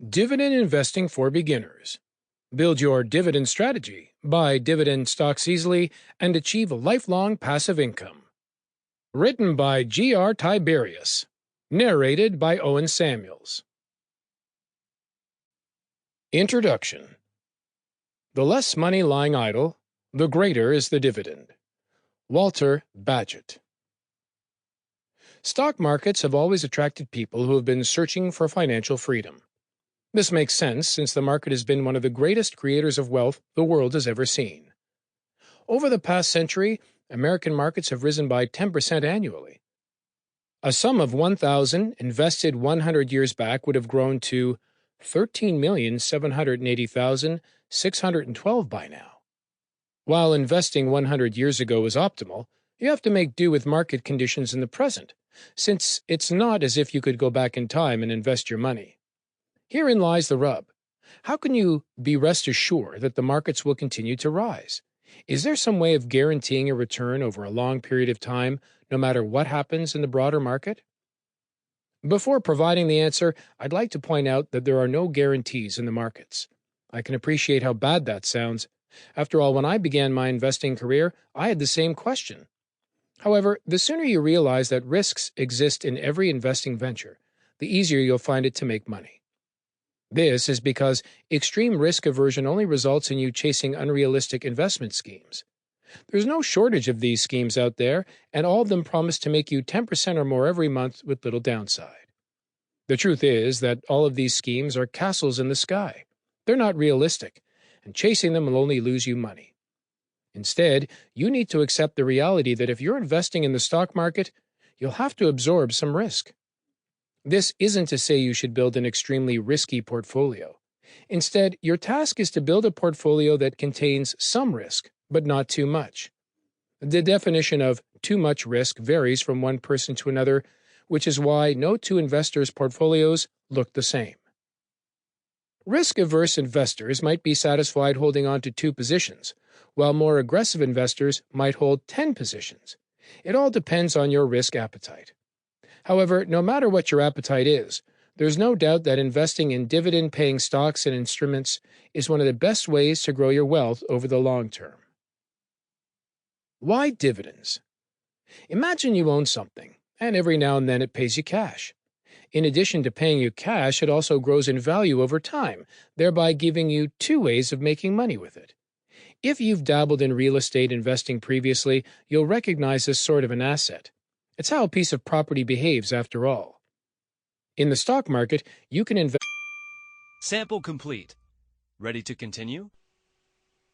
Dividend Investing for Beginners. Build your dividend strategy, buy dividend stocks easily, and achieve a lifelong passive income. Written by G.R. Tiberius. Narrated by Owen Samuels. Introduction. The less money lying idle, the greater is the dividend. Walter Bagehot. Stock markets have always attracted people who have been searching for financial freedom. This makes sense since the market has been one of the greatest creators of wealth the world has ever seen. Over the past century, American markets have risen by 10% annually. A sum of $1,000 invested 100 years back would have grown to $13,780,612 by now. While investing 100 years ago is optimal, you have to make do with market conditions in the present, since it's not as if you could go back in time and invest your money. Herein lies the rub. How can you be rest assured that the markets will continue to rise? Is there some way of guaranteeing a return over a long period of time, no matter what happens in the broader market? Before providing the answer, I'd like to point out that there are no guarantees in the markets. I can appreciate how bad that sounds. After all, when I began my investing career, I had the same question. However, the sooner you realize that risks exist in every investing venture, the easier you'll find it to make money. This is because extreme risk aversion only results in you chasing unrealistic investment schemes. There's no shortage of these schemes out there, and all of them promise to make you 10% or more every month with little downside. The truth is that all of these schemes are castles in the sky. They're not realistic, and chasing them will only lose you money. Instead, you need to accept the reality that if you're investing in the stock market, you'll have to absorb some risk. This isn't to say you should build an extremely risky portfolio. Instead, your task is to build a portfolio that contains some risk, but not too much. The definition of too much risk varies from one person to another, which is why no two investors' portfolios look the same. Risk-averse investors might be satisfied holding on to 2 positions, while more aggressive investors might hold 10 positions. It all depends on your risk appetite. However, no matter what your appetite is, there's no doubt that investing in dividend-paying stocks and instruments is one of the best ways to grow your wealth over the long term. Why dividends? Imagine you own something, and every now and then it pays you cash. In addition to paying you cash, it also grows in value over time, thereby giving you 2 ways of making money with it. If you've dabbled in real estate investing previously, you'll recognize this sort of an asset. It's how a piece of property behaves after all. In the stock market, you can invest. Sample complete. Ready to continue?